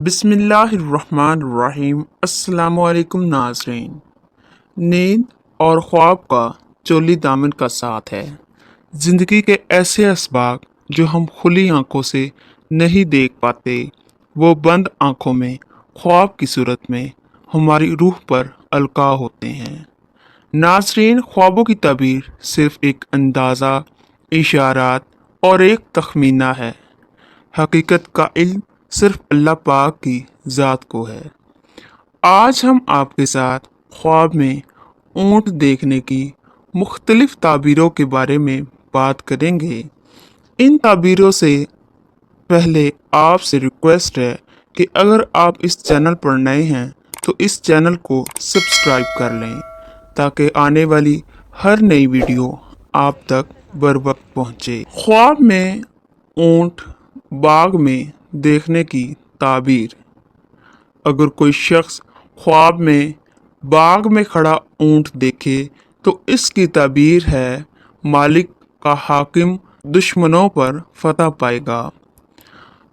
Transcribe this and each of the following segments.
बिस्मिल्लाहिर्रहमानिर्रहीम। अस्सलाम वालेकुम नाज़रीन। नींद और ख्वाब का चोली दामन का साथ है। ज़िंदगी के ऐसे असबाब जो हम खुली आंखों से नहीं देख पाते, वो बंद आंखों में ख्वाब की सूरत में हमारी रूह पर अलका होते हैं। नाज़रीन, ख्वाबों की ताबीर सिर्फ एक अंदाज़ा, इशारात और एक तखमीना है। हकीकत का इल्म सिर्फ अल्लाह पाक की ज़ात को है। आज हम आपके साथ ख्वाब में ऊँट देखने की मुख्तलिफ ताबीरों के बारे में बात करेंगे। इन ताबीरों से पहले आपसे रिक्वेस्ट है कि अगर आप इस चैनल पर नए हैं तो इस चैनल को सब्सक्राइब कर लें ताकि आने वाली हर नई वीडियो आप तक बर वक्त पहुँचे। ख्वाब में ऊँट बाग में देखने की ताबीर। अगर कोई शख्स ख्वाब में बाग में खड़ा ऊँट देखे तो इसकी ताबीर है मालिक का हाकिम दुश्मनों पर फतह पाएगा।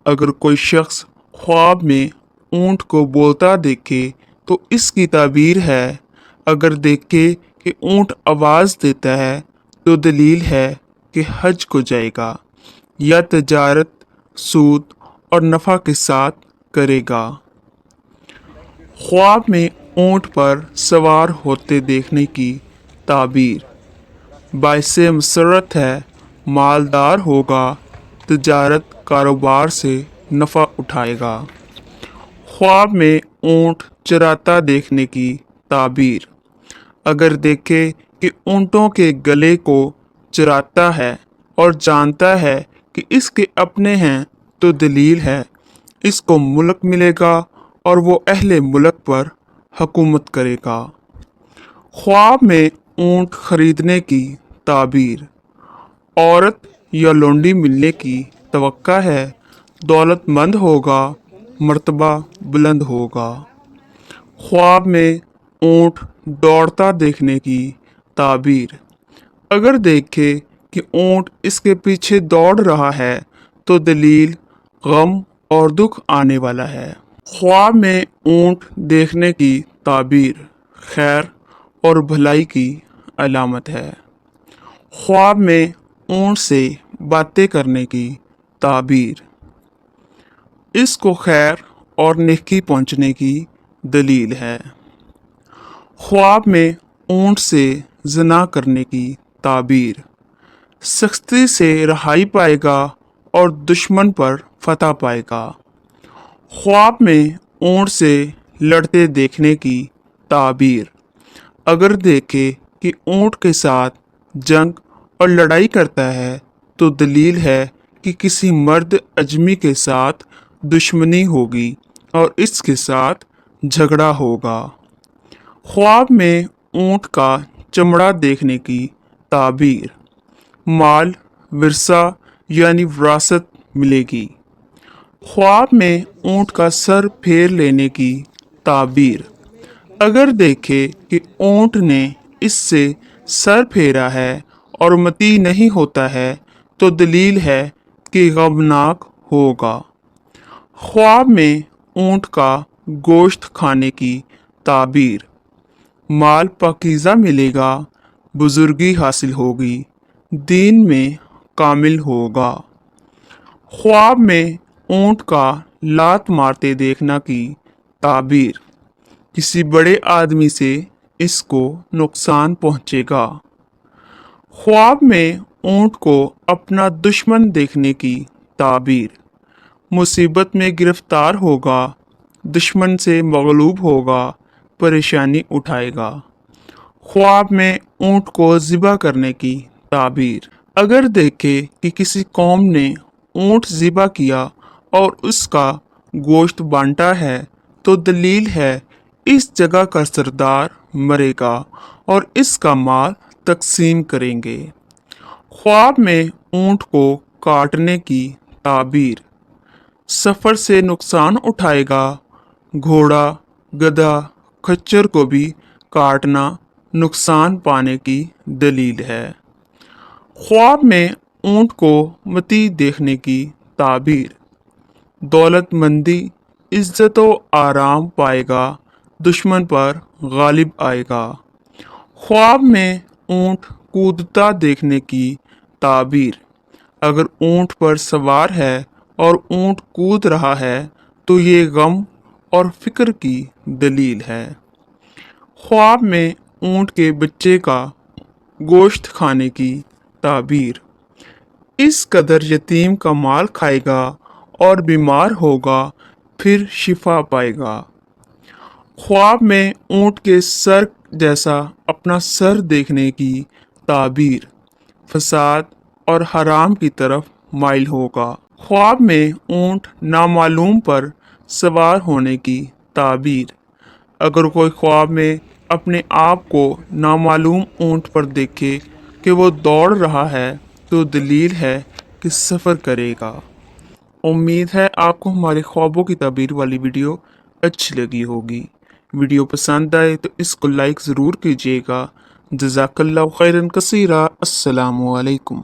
अगर कोई शख्स ख्वाब में ऊँट को बोलता देखे तो इसकी ताबीर है अगर देखे कि ऊँट आवाज़ देता है तो दलील है कि हज को जाएगा या तजारत सूद और नफ़ा के साथ करेगा। ख्वाब में ऊँट पर सवार होते देखने की ताबीर। बाइसे मसरत है, मालदार होगा, तजारत कारोबार से नफ़ा उठाएगा। ख्वाब में ऊँट चराता देखने की ताबीर। अगर देखे कि ऊँटों के गले को चराता है और जानता है कि इसके अपने हैं तो दलील है इसको मुल्क मिलेगा और वो अहले मुल्क पर हुकूमत करेगा। ख्वाब में ऊँट खरीदने की ताबीर। औरत या लोंडी मिलने की तवक्का है, दौलतमंद होगा, मर्तबा बुलंद होगा। ख्वाब में ऊँट दौड़ता देखने की ताबीर। अगर देखे कि ऊँट इसके पीछे दौड़ रहा है तो दलील गम और दुख आने वाला है। ख्वाब में ऊँट देखने की ताबीर खैर और भलाई की अलामत है। ख्वाब में ऊँट से बातें करने की ताबीर। इसको खैर और नेकी पहुँचने की दलील है। ख्वाब में ऊँट से ज़िना करने की ताबीर। सख्ती से रहाई पाएगा और दुश्मन पर फतह पाएगा। ख्वाब में ऊँट से लड़ते देखने की ताबीर। अगर देखे कि ऊँट के साथ जंग और लड़ाई करता है तो दलील है कि किसी मर्द अजमी के साथ दुश्मनी होगी और इसके साथ झगड़ा होगा। ख्वाब में ऊँट का चमड़ा देखने की ताबीर। माल विरसा यानी विरासत मिलेगी। ख्वाब में ऊँट का सर फेर लेने की ताबीर। अगर देखे कि ऊँट ने इससे सर फेरा है और मती नहीं होता है तो दलील है कि गमनाक होगा। ख्वाब में ऊँट का गोश्त खाने की ताबीर। माल पाकीज़ा मिलेगा, बुजुर्गी हासिल होगी, दीन में कामिल होगा। ख्वाब में ऊँट का लात मारते देखना की ताबीर। किसी बड़े आदमी से इसको नुकसान पहुँचेगा। ख्वाब में ऊँट को अपना दुश्मन देखने की ताबीर। मुसीबत में गिरफ्तार होगा, दुश्मन से मगलूब होगा, परेशानी उठाएगा। ख्वाब में ऊँट को ज़िबा करने की ताबीर। अगर देखे कि किसी कौम ने ऊँट ज़िबा किया और उसका गोश्त बांटा है तो दलील है इस जगह का सरदार मरेगा और इसका माल तकसीम करेंगे। ख्वाब में ऊँट को काटने की ताबीर। सफ़र से नुकसान उठाएगा, घोड़ा गधा खच्चर को भी काटना नुकसान पाने की दलील है। ख्वाब में ऊँट को मती देखने की ताबीर। दौलतमंदी, इज्जत व आराम पाएगा, दुश्मन पर गालिब आएगा। ख्वाब में ऊंट कूदता देखने की ताबीर। अगर ऊंट पर सवार है और ऊंट कूद रहा है तो ये गम और फिक्र की दलील है। ख्वाब में ऊंट के बच्चे का गोश्त खाने की ताबीर। इस कदर यतीम का माल खाएगा और बीमार होगा, फिर शिफा पाएगा। ख्वाब में ऊंट के सर जैसा अपना सर देखने की ताबीर। फसाद और हराम की तरफ माइल होगा। ख्वाब में ऊंट नामालूम पर सवार होने की ताबीर। अगर कोई ख्वाब में अपने आप को नामालूम ऊंट पर देखे कि वो दौड़ रहा है तो दलील है कि सफ़र करेगा। उम्मीद है आपको हमारे ख्वाबों की ताबीर वाली वीडियो अच्छी लगी होगी। वीडियो पसंद आए तो इसको लाइक ज़रूर कीजिएगा। जज़ाकल्लाहु खैरन कसीरा। अस्सलामु अलैकुम।